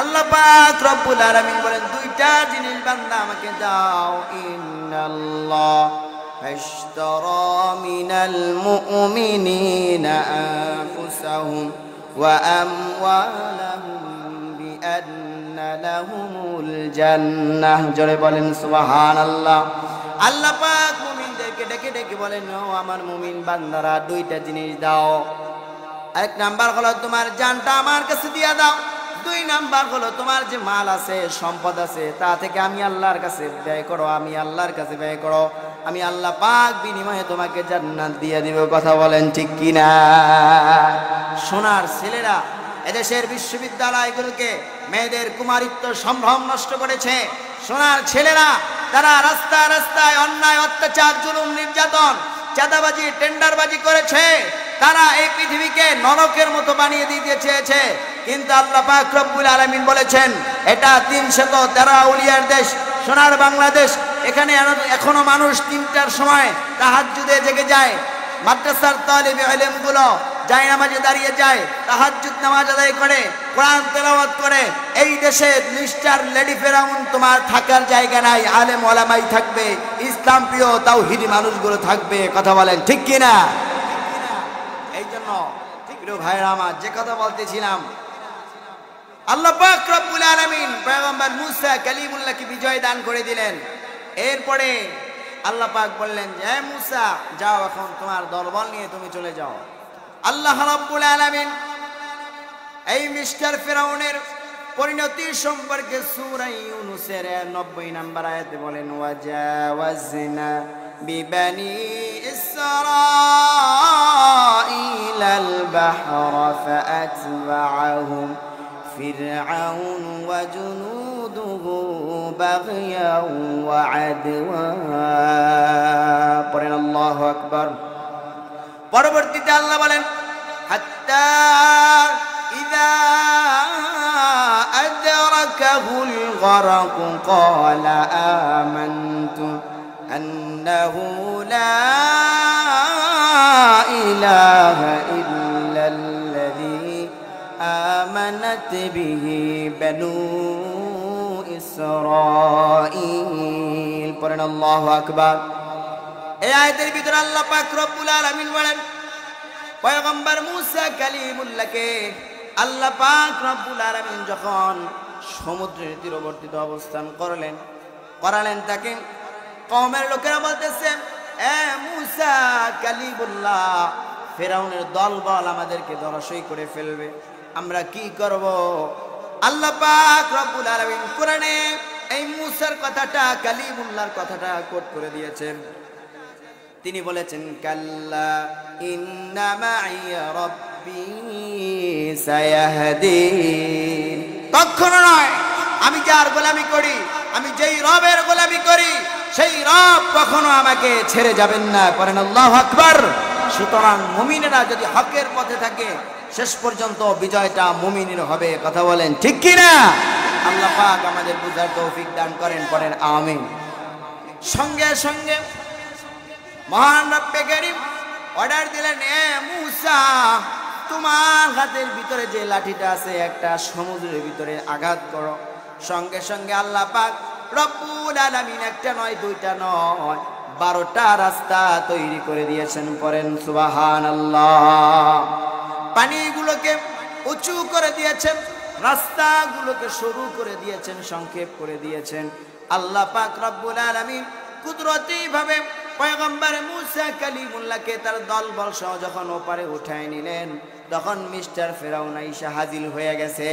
[SPEAKER 1] আল্লাহ পাক রব্বুল আলামিন বলেন দুইটা জিনিস বান্দা আমাকে দাও। ইন্নাল্লাহ আশতারা মিনাল মুমিনিনা আনফুসাহুম ওয়া আমওয়ালাহুম বিআন্না লাহুমুল জান্নাহ। জোরে বলেন সুবহানাল্লাহ। আল্লাহ পাক মুমিনদেরকে ডেকে ডেকে বলেন, ও আমার মুমিন বান্দারা, দুইটা জিনিস দাও। এক নাম্বার হলো তোমার জানটা আমার কাছে দিয়া দাও। দুই নাম্বার হলো তোমার যে মাল আছে, সম্পদ আছে, তা থেকে আমি আল্লাহর কাছে ব্যয় করো, আমি আল্লাহর কাছে ব্যয় করো, আমি আল্লাহ পাক বিনিময়ে তোমাকে জান্নাত দিয়ে দিব। কথা বলেন ঠিক কি না? সোনার ছেলেরা এদেশের বিশ্ববিদ্যালয়গুলোকে মেয়েদের কুমারিত্ব সম্ভ্রম নষ্ট করেছে। সোনার ছেলেরা তারা রাস্তায় রাস্তায় অন্যায়, অত্যাচার, জুলুম, নির্যাতন, চাঁদাবাজি, টেন্ডারবাজি করেছে। তারা এই পৃথিবীকে নরকের মতো বানিয়ে দিতে চেয়েছে, কিন্তু আল্লাহ পাক রব্বুল আলামিন বলেছেন এটা 313 আউলিয়ার দেশ, সোনার বাংলাদেশ। এখানে এখনো মানুষ 3টার সময় তাহাজ্জুদে জেগে যায়। মাদ্রাসার তালিবে ইলমগুলো জায়নামাজে দাঁড়িয়ে যায়, তাহাজ্জুদ নামাজ আদায় করে, কোরআন তেলাওয়াত করে। এই দেশে মিস্টার লেডি ফেরাউন তোমার থাকার জায়গা নাই, আলেম ওলামাই থাকবে, ইসলাম প্রিয় তাওহীদি মানুষগুলো থাকবে। কথা বলেন ঠিক কি না? এই জন্য প্রিয় ভাইরা আমার, যে কথা বলতেছিলাম, আল্লাহ পাক রব্বুল আলামিন পয়গম্বর মুসা কালিমুল্লাহকে বিজয় দান করে দিলেন। এরপরে আল্লাহ পাক বললেন যে হে মুসা, যাও, এখন তোমার দলবল নিয়ে তুমি চলে যাও। আল্লাহ রাব্বুল আলামিন এই মিস্টার ফিরাউনের পরিণতি সম্পর্কে সূরা ইউনূসের 90 নম্বর আয়াতে বলেন, ওয়াজাওয়াজনা বিবানি ইসরাঈলাল বাহরা ফাআতবাআহুম ফিরআউন ওয়া জুনুদুহু বাগয়াও ওয়া আদওয়া। পড়েন আল্লাহু আকবার। পরবর্তীতে আল্লাহ বলেন, হাত্তা ইযা আদরাকাহুল গরক ক্বালা আমানতু আন্নাহু লা ইলাহা ইল্লাল্লাযী আমানাত বিহি বানু ইসরাঈল। পড়েন আল্লাহু আকবার। এই আয়াতের ভিতরে আল্লাহ পাক রব্বুল আলামিন বলেন, পয়গম্বর মুসা কালিমুল্লাহকে আল্লাহ পাক রব্বুল আলামিন যখন সমুদ্রের তীরবর্তীতে অবস্থান করালেন তাকে কওমের লোকেরা বলতেছে, এ মুসা কালিমুল্লাহ, ফিরাউনের দলবল আমাদেরকে ধরাশয়ী করে ফেলবে, আমরা কি করব? আল্লাহ পাক রব্বুল আলামিন কোরআনে এই মুসার কথাটা, কালিমুল্লাহর কথাটা কোট করে দিয়েছেন। তিনি বলেছেন, কাল্লা ইন্না মাইয়া রাব্বি সায়াহদিন। কখনো নয়, আমি যার গোলামি করি, আমি যেই রবের গোলামি করি, সেই রব কখনো আমাকে ছেড়ে যাবেন না। করেন আল্লাহু আকবার। সুতরাং মুমিনেরা যদি হকের পথে থাকে, শেষ পর্যন্ত বিজয়টা মুমিনের হবে। কথা বলেন ঠিক কি না? আল্লাহ পাক আমাদের বুঝার তৌফিক দান করেন। পড়েন আমিন। সঙ্গে সঙ্গে মহান রব্বে কারীম অর্ডার দিলেন, এ মুসা, তোমার হাতের ভিতরে যে লাঠিটা আছে, একটা সমুদ্রের ভিতরে আঘাত করো। সঙ্গে সঙ্গে আল্লাহ পাক রব্বুল আলামিন একটা নয়, দুইটা নয়, 12টা রাস্তা তৈরি করে দিয়েছেন। পড়েন সুবহানাল্লাহ। পানিগুলোকে উঁচু করে দিয়েছেন, রাস্তাগুলোকে সরু করে দিয়েছেন, সংক্ষেপ করে দিয়েছেন। আল্লাহ পাক রব্বুল আলামিন কুদরতি ভাবে পয়গম্বর মুসা কালিমুল্লাহকে তার দলবল সহ যখন ওপারে উঠায় নিলেন, তখন মিস্টার ফেরাউন আইসা হাজির হয়ে গেছে।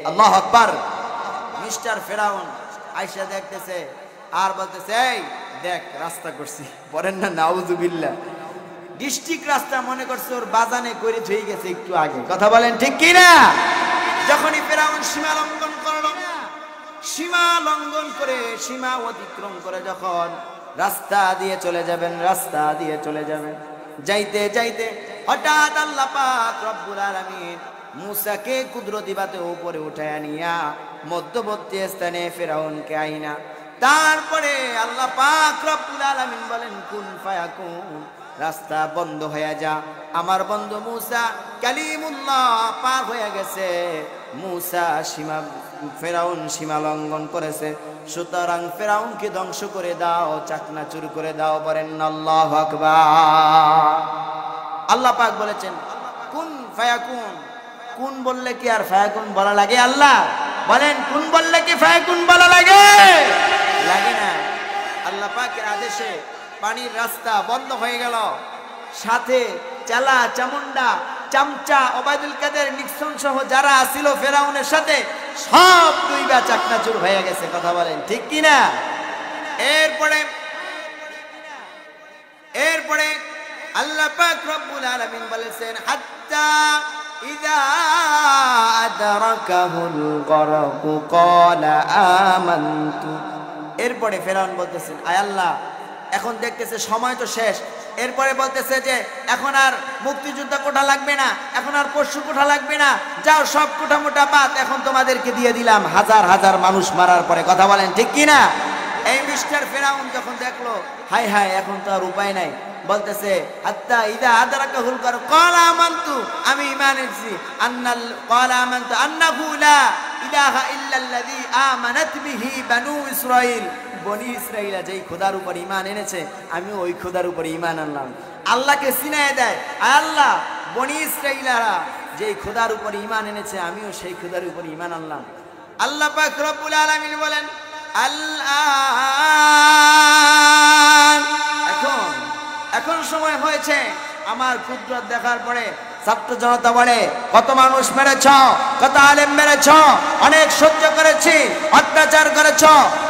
[SPEAKER 1] আল্লাহু আকবার। মিস্টার ফেরাউন আইসা দেখতেছে আর বলতেছে, এই দেখ রাস্তা করছি। বলেন না নাউজুবিল্লাহ। ডিস্ট্রিক্ট রাস্তা মনে করছে ওর বাজানে করে থয়ে গেছে একটু আগে। কথা বলেন ঠিক কি না? যখনই ফেরাউন সীমা লঙ্ঘন করল, সীমা লঙ্ঘন করে সীমা অতিক্রম করে যখন রাস্তা দিয়ে চলে যাবেন, রাস্তা দিয়ে চলে যাবেন, যাইতে যাইতে হঠাৎ আল্লাহ পাক রব্বুল আলামিন মুসাকে কুদরতি বাতে উপরে উঠায় নিয়া মধ্যবর্তী স্থানে ফেরাউনকে আইনা, তারপরে আল্লাহ পাক রব্বুল আলামিন বলেন কুন ফায়াকুন, রাস্তা বন্ধ হয়ে যা। আমার বন্ধু মুসা কালিমুল্লাহ পার হয়ে গেছে। মুসা সীমা, ফেরাউন সীমা লঙ্ঘন করেছে, সুতরাং ফেরাউনকে ধ্বংস করে দাও, চাকনাচুর করে দাও। বলেন আল্লাহু আকবার। আল্লাহ পাক বলেছেন কুন ফায়াকুন। কুন বললে কি আর ফায়াকুন বলা লাগে? আল্লাহ বলেন কুন বললে কি ফায়াকুন বলা লাগে? লাগে না। আল্লাহ পাকের আদেশে পানির রাস্তা বন্ধ হয়ে গেল। সাথে চালা চামুন্ডা চামচা ওবায়দুল কাদের নিক্সন সহ যারা আসিল ফেরাউনের সাথে সব দুইবা চাকনাচুর হয়ে গেছে। কথা বলেন ঠিক কি না? এরপরে আল্লাহ পাক রব্বুল আলামিন বলেছেন হাত্তা ইযা আদরাকাহুল গরক ক্বালা আমানতু। এরপরে ফেরাউন বলতেছেন, আয় আল্লাহ এখন দেখতেছে সময় তো শেষ। এরপরে বলতেছে যে এখন আর মুক্তিযোদ্ধা কোঠা লাগবে না, এখন আর পশু কোঠা লাগবে না, যাও সব কোঠা মোটা বাদ এখন তোমাদেরকে দিয়ে দিলাম, হাজার হাজার মানুষ মারার পরে। কথা বলেন ঠিক কি না? এই মিস্টার ফেরাউন যখন দেখলো হাই হাই এখন তো আর উপায় নাই, বলতেছে হাত্তা ইযা আদরাকাহুল গরক ক্বালা আমানতু, আমি ঈমান এনেছি, আন্নাল ক্বালা আমানতু আন্নাহু লা ইলাহা ইল্লাল্লাযী আমানাত বিহি বানু ইসরাঈল। বনি ইসরাঈলা যেই খোদার উপর ঈমান এনেছে আমি ওই খোদার উপর ঈমান আনলাম। আল্লাহকে চিনায় দেয়, আল্লাহ বনি ইসরাঈলারা যেই খোদার উপর ঈমান এনেছে আমিও সেই খোদার উপর ঈমান আনলাম। আল্লাহ পাক রব্বুল আলামিন বলেন এখন সময় হয়েছে আমার কুদরত দেখার পরে। ছাত্র জনতা বলে কত মানুষ মেরেছ, কত আলেম মেরেছ, অনেক সহ্য করেছি, অত্যাচার করেছ,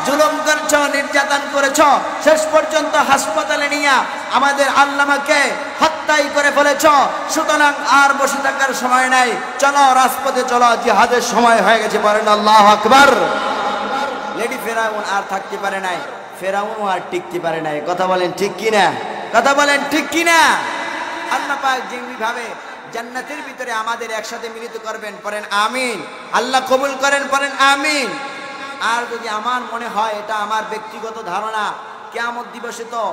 [SPEAKER 1] জুলুম করেছ, নির্যাতন করেছ, শেষ পর্যন্ত হাসপাতালে নিয়ে আমাদের আল্লামাকে হত্যাই করে ফেলেছ। সুতরাং আর বসে থাকার সময় নাই, চলো রাজপথে চলো, জিহাদের সময় হয়ে গেছে। বলেন আল্লাহু আকবার। লেডি ফেরাউন আর থাকতে পারে নাই, ফেরাউনও আর টিকতে পারে নাই। কথা বলেন ঠিক কি না? কথা বলেন ঠিক কি না? আল্লাহ পাক যেমনি ভাবে জান্নাতের ভিতরে আমাদের একসাথে মিলিত করবেন, পড়েন আমিন। আল্লাহ কবুল করেন, পড়েন আমিন। আর যদি আমার মনে হয় এটা আমার ব্যক্তিগত ধারণা, কিয়ামত দিবসে তো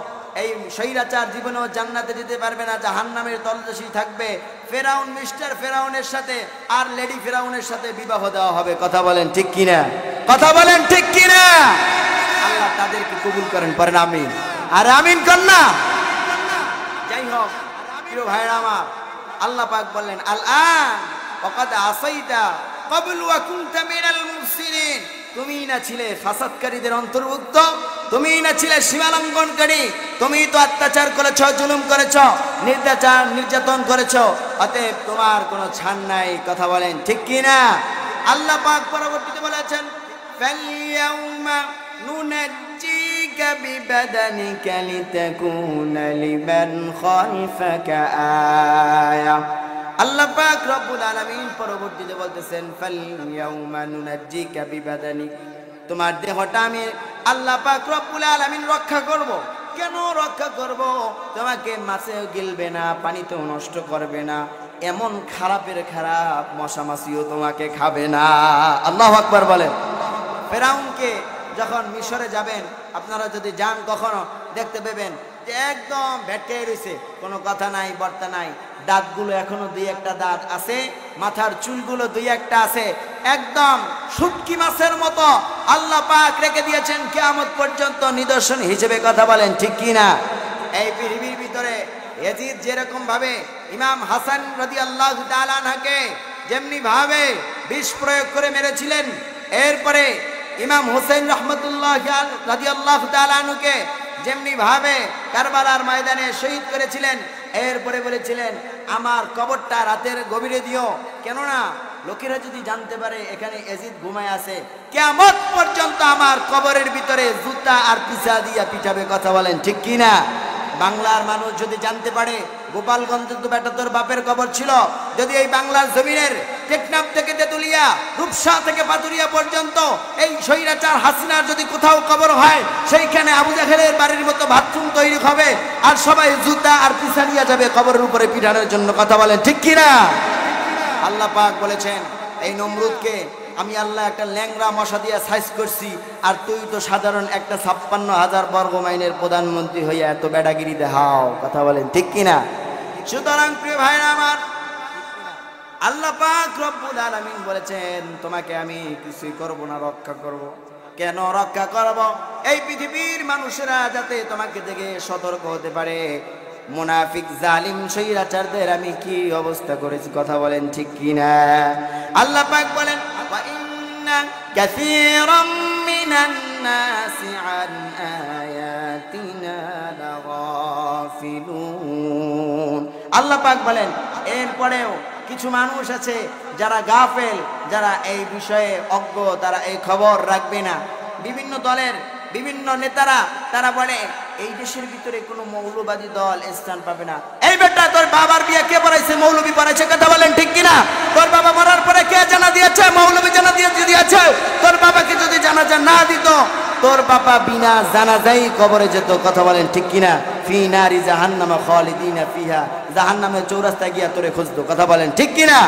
[SPEAKER 1] এই স্বৈরাচার জীবনেও জান্নাতে যেতে পারবে না, জাহান্নামের তলদেশে থাকবে। ফেরাউন মিস্টার ফেরাউনের সাথে আর লেডি ফেরাউনের সাথে বিবাহ দেওয়া হবে। কথা বলেন ঠিক কি না? কথা বলেন ঠিক কি না? আল্লাহ তাদেরকে কবুল করেন, পড়েন আমিন। আর আমিন কর না। যাই হোক প্রিয় ভাইরা আমার, আল্লাহ পাক বললেন আল-আন ওয়াকাদ আসাইতা ক্বাবলু ওয়া কুনতা মিনাল মুফসিদিন। তুমি না ছিলে ফাসাদকারীদের অন্তর্ভুক্ত, তুমি না ছিলে সীমালঙ্ঘনকারী, তুমি তো অত্যাচার করেছো, জুলুম করেছো, নির্যাতন করেছো, অতএব তোমার কোনো ছাড় নাই। কথা বলেন ঠিক কি না? আল্লাহ পাক পরবর্তীতে বলেছেন ফাল-ইয়াউমা নুনাজ্জিকা বিবাদানিকা লিতাকুনা লিমান খালফাকা আয়া। আল্লাহ পাক রব্বুল আলামিন পরবর্তীতে বলতেছেন ফাল-ইয়াউমা নুনাজ্জিকা বিবাদানিক, তোমার দেহটা আমি আল্লাহ পাক রব্বুল আলামিন রক্ষা করব। কেন রক্ষা করব? তোমাকে মাছেও গিলবে না, পানিতেও নষ্ট করবে না, এমন খারাপের খারাপ মশা মাছিও তোমাকে খাবে না। আল্লাহু আকবার বলেন। ফেরাউনকে যখন মিশরে যাবেন, আপনারা যদি যান কখনো দেখতে পাবেন যে একদম ভেটকে রয়েছে, কোনো কথা নাই, বার্তা নাই, দাঁতগুলো এখনো দুই একটা দাঁত আছে, মাথার চুলগুলো দুই একটা আছে, একদম শুটকি মাছের মতো আল্লাহ পাক রেখে দিয়েছেন কিয়ামত পর্যন্ত নিদর্শন হিসেবে। কথা বলেন ঠিক কি না? এই পৃথিবীর ভিতরে ইয়াজিদ যেরকম ভাবে ইমাম হাসান রাদিয়াল্লাহু তাআলা আনহুকে যেমনি ভাবে বিষ প্রয়োগ করে মেরেছিলেন, এরপরে ইমাম হোসেন রাহমাতুল্লাহ রাদিয়াল্লাহু তাআলা আনহুকে যেমনি ভাবে কারবালার ময়দানে শহীদ করেছিলেন, এরপরে বলেছিলেন আমার কবরটা রাতের গভীরে দিও, কেননা লোকেরা যদি জানতে পারে এখানে ইয়াজিদ ঘুমায় আছে, কিয়ামত পর্যন্ত আমার কবরের ভিতরে জুতা আর পিছা দিয়া পিটাবে। কথা বলেন ঠিক কি না? বাংলার মানুষ যদি জানতে পারে গোপালগঞ্জ তো বেটা তোর বাপের কবর ছিল, যদি এই বাংলার জমিনের টেকনাফ থেকে তেতুলিয়া, রূপসা থেকে পাতুরিয়া পর্যন্ত এই স্বৈরাচার হাসিনার যদি কোথাও কবর হয়, সেইখানে আবু জাহেলের বাড়ির মতো বাথরুম তৈরি হবে আর সবাই জুতা আর পিছা নিয়ে যাবে কবরের উপরে পিঠানোর জন্য। কথা বলেন ঠিক কি না? আল্লাহ পাক বলেছেন এই নমরুদকে আমি আল্লাহ একটা ল্যাংরা মশা দিয়ে সাইজ করছি, আর তুই তো সাধারণ একটা 56,000 বর্গ মাইলের প্রধানমন্ত্রী হইয়া এত বেড়াগিরি দেখাও। কথা বলেন ঠিক কিনা? সুতরাং প্রিয় ভাইরা আমার, আল্লাহ পাক রব্বুল আলামিন বলেছেন তোমাকে আমি কিছুই করব না, রক্ষা করব। কেন রক্ষা করব? এই পৃথিবীর মানুষেরা যাতে তোমাকে দেখে সতর্ক হতে পারে মুনাফিক জালিম স্বৈরাচারদের আমি কি অবস্থা করেছি। কথা বলেন ঠিক কিনা? আল্লাহ পাক বলেন ওয়া ইন্না কাসীরাম মিনান নাসি আন আয়াতিনা লাগাফিলুন। আল্লাহ পাক বলেন এরপরেও কিছু মানুষ আছে যারা গাফেল, যারা এই বিষয়ে অজ্ঞ, তারা এই খবর রাখবে না। বিভিন্ন দলের বিভিন্ন নেতারা তারা বলে এই দেশের ভিতরে কোনো মৌলবাদী দল স্থান পাবে না। এই বেটা তোর বাবার বিয়ে কে পড়াইছে? মৌলবী পড়াইছে। কথা বলেন ঠিক কিনা? তোর বাবা মরার পরে কে জানা দিয়েছে? মৌলবী জানা দিয়েছে। তোর বাবাকে যদি জানাজা না দিত, তোর বাবা বিনা জানাজাই কবরে যেত। কথা বলেন ঠিক কিনা? ফি নারি জাহান্নামা খালিদিনা ফিহা, জাহান্নামের চৌরাস্তায় গিয়া তোরে খুঁজতো। কথা বলেন ঠিক কিনা?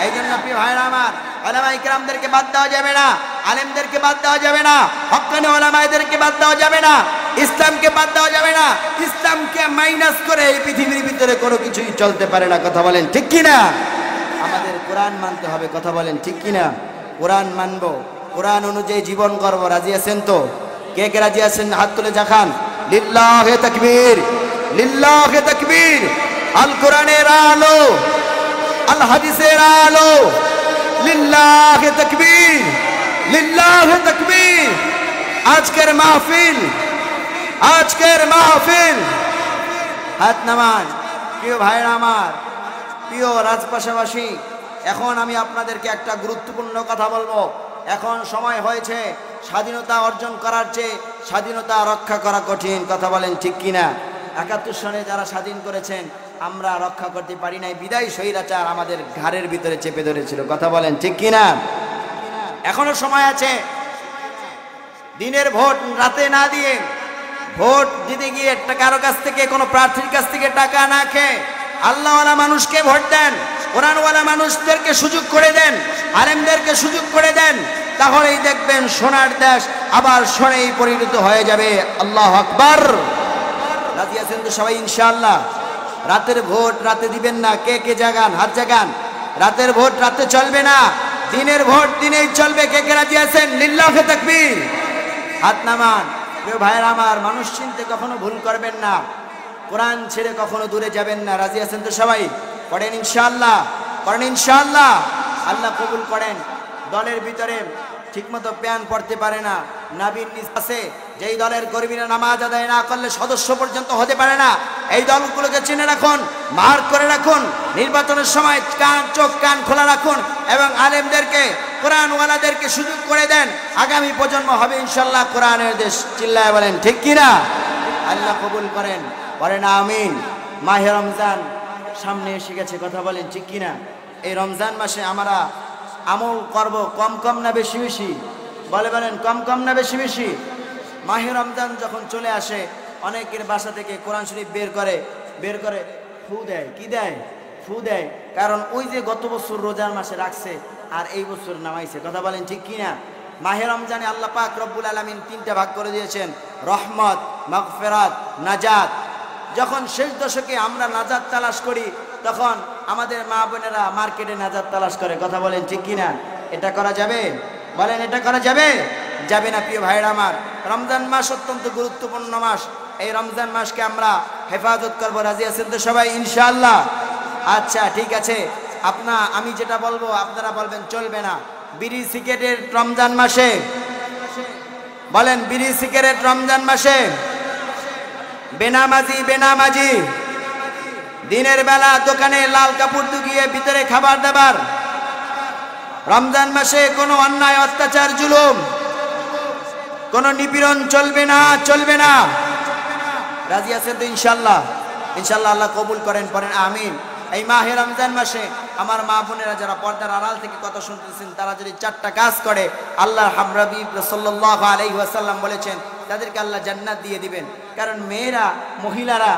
[SPEAKER 1] এই জন্য প্রিয় ভাইরা আমার, উলামায়ে কিরামদেরকে বাদ দেওয়া যাবে না, আলেমদেরকে বাদ দেওয়া যাবে না, হক্কানি উলামাদেরকে বাদ দেওয়া যাবে না, ইসলামকে বাদ দেওয়া যাবে না। ইসলামকে মাইনাস করে এই পৃথিবীর ভিতরে কোনো কিছুই চলতে পারে না। কথা বলেন ঠিক কিনা? আমাদের কোরআন মানতে হবে। কথা বলেন ঠিক কিনা? কোরআন মানবো, কোরআন অনুযায়ী জীবন করব। রাজি আছেন তো? কে কে রাজি আছেন হাত তুলে দেখান। লিল্লাহে তাকবীর, লিল্লাহে তাকবীর। আল কোরআনের আলো, আল হাদিসের আলো, লিল্লাহে তাকবীর, লিল্লাহে তাকবীর। আজকের মাহফিল, আজকের মাহফিল হাত নামান। প্রিয় ভাইরা আমার, প্রিয় রাজপাশাবাসী, এখন আমি আপনাদেরকে একটা গুরুত্বপূর্ণ কথা বলবো। এখন সময় হয়েছে স্বাধীনতা অর্জন করার চেয়ে স্বাধীনতা রক্ষা করা কঠিন। কথা বলেন ঠিক কিনা? 71 সনে যারা স্বাধীন করেছেন আমরা রক্ষা করতে পারি নাই, বিদায় স্বৈরাচার আমাদের ঘাড়ের ভিতরে চেপে ধরেছিল। কথা বলেন ঠিক কিনা? এখনো সময় আছে। দিনের ভোট রাতে না দিয়ে, ভোট দিতে গিয়ে কারো কাছ থেকে, কোনো প্রার্থীর কাছ থেকে টাকা না খেয়ে আল্লাহওয়ালা মানুষকে ভোট দেন, কোরআনওয়ালা মানুষদেরকে সুযোগ করে দেন, আলেমদেরকে সুযোগ করে দেন, তাহলেই দেখবেন সোনার দেশ আবার সোনায় পরিণত হয়ে যাবে। আল্লাহু আকবার। রাজি আছেন তো সবাই ইনশাআল্লাহ? রাতের ভোট রাতে দিবেন না। কে কে জাগান? হাত জাগান। রাতের ভোট রাতে চলবে না, দিনের ভোট দিনেই চলবে। কে কে রাজি আছেন? লিল্লাহে তাকবীর। হাত নামান। প্রিয় ভাইরা আমার, মানুষ চিনতে কখনো ভুল করবেন না, কোরআন ছেড়ে কখনো দূরে যাবেন না। রাজি আছেন তো সবাই? পড়েন ইনশাআল্লাহ, পড়েন ইনশাআল্লাহ। আল্লাহ কবুল করেন। দলের ভিতরে ঠিকমতো প্যান পড়তে পারে না, নাবির নিজ আছে, যেই দলের কর্মীরা নামাজ আদায় না করলে সদস্য পর্যন্ত হতে পারে না, এই দলগুলোকে চিনে রাখুন, মার্ক করে রাখুন। নির্বাচনের সময় চোখ কান খোলা রাখুন এবং আলেমদেরকে, কোরআনওয়ালাদেরকে সুযোগ করে দেন। আগামী প্রজন্ম হবে ইনশাআল্লাহ কোরআনের দেশ। চিল্লায় বলেন ঠিক কিনা? আল্লাহ কবুল করেন। বলেন আমিন। মাহে রমজান সামনে এসে গেছে। কথা বলেন ঠিক কিনা? এই রমজান মাসে আমরা আমল করব কম কম না বেশি বেশি? বলেন কম কম না বেশি বেশি? মাহে রমজান যখন চলে আসে, অনেকের বাসা থেকে কোরআন শরীফ বের করে ফু দেয়। কি দেয়? ফু দেয়। কারণ ওই যে গত বছর রোজার মাসে রাখছে আর এই বছর নামাইছে। কথা বলেন ঠিক কিনা? মাহে রমজানে আল্লাহ পাক রব্বুল আলামিন 3টা ভাগ করে দিয়েছেন, রহমত, মাগফিরাত, নাজাত। যখন শেষ দশকে আমরা নাজাত তালাশ করি, তখন আমাদের মা বোনেরা মার্কেটে নাজাত তালাশ করে। কথা বলেন ঠিক কিনা? এটা করা যাবে? বলেন এটা করা যাবে? যাবে না। প্রিয় ভাইরা আমার, রমজান মাস অত্যন্ত গুরুত্বপূর্ণ মাস। এই রমজান মাসকে আমরা হেফাজত করব, রাজি আছেন তো সবাই ইনশাআল্লাহ? আচ্ছা ঠিক আছে, আমি যেটা বলবো আপনারা বলবেন চলবে না। বিড়ি সিগারেট রমজান মাসে বলেন, বিড়ি সিগারেট রমজান মাসে বেনামাজি দিনের বেলা দোকানে লাল কাপড় দুগিয়ে ভিতরে খাবার দাবার, রমজান মাসে কোনো অন্যায় অত্যাচার জুলুম, কোনো নিপীড়ন চলবে না। রাজি আছেন তো ইনশাআল্লাহ? ইনশাআল্লাহ আল্লাহ কবুল করেন, পড়েন আমিন। এই মাহে রমজান মাসে আমার মা বোনেরা যারা পর্দার আড়াল থেকে কথা শুনতেছেন, তারা যদি 4টা কাজ করে, আল্লাহর হাবিব সাল্লাল্লাহু আলাইহি ওয়াসাল্লাম বলেছেন তাদেরকে আল্লাহ জান্নাত দিয়ে দিবেন। কারণ মহিলারা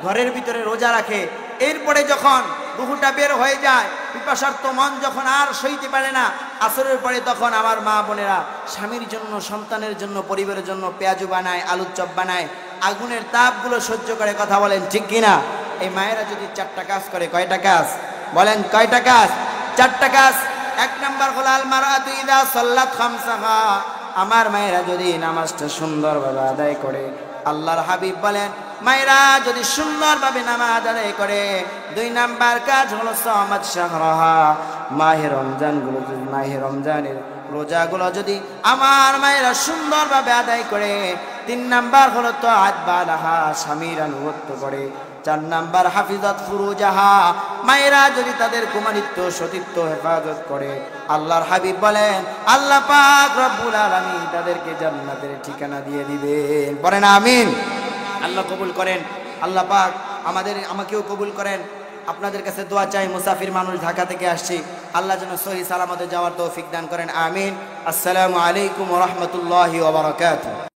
[SPEAKER 1] ঘরের ভিতরে রোজা রাখে, এরপরে যখন রুহুটা বের হয়ে যায়, পিপাসার্ত মন যখন আর সইতে পারে না, আসরের পরে তখন আমার মা বোনেরা স্বামীর জন্য, সন্তানের জন্য, পরিবারের জন্য পেঁয়াজু বানায়, আলুর চপ বানায়, আগুনের তাপগুলো সহ্য করে। কথা বলেন ঠিক কিনা? এই মায়েরা যদি 4টা কাজ করে, কয়টা কাজ বলেন, কয়টা কাজ? 4টা কাজ। 1 নাম্বার হলো আল মারাতু ইযা সাল্লাত খামসাহা, আমার মায়েরা যদি নামাজটা সুন্দরভাবে আদায় করে, আল্লাহর হাবিব বলেন মায়েরা যদি সুন্দরভাবে নামাজ আদায় করে। 2 নাম্বার কাজ হলো সামাত শাহরাহা, মাহে রমজানের রোজাগুলো যদি আমার মায়েরা সুন্দরভাবে আদায় করে। 3 নাম্বার হলো তাআত বালাহা, স্বামীর আনুগত্য করে। 4 নাম্বার হাফিজাত ফুরুজাহা, মায়েরা যদি তাদের কুমারিত্ব সতীত্ব হেফাজত করে, আল্লাহর হাবিব বলেন আল্লাহ পাক রব্বুল আলামিন তাদেরকে জান্নাতের ঠিকানা দিয়ে দিবেন। বলেন আমিন। আল্লাহ কবুল করেন, আল্লাহ পাক আমাকেও কবুল করেন। আপনাদের কাছে দোয়া চাই, মুসাফির মানুষ, ঢাকা থেকে আসছি, আল্লাহ যেন সহি সালামতে যাওয়ার তৌফিক দান করেন, আমিন। আসসালামু আলাইকুম ওয়া রাহমাতুল্লাহি ওয়া বারাকাতুহু।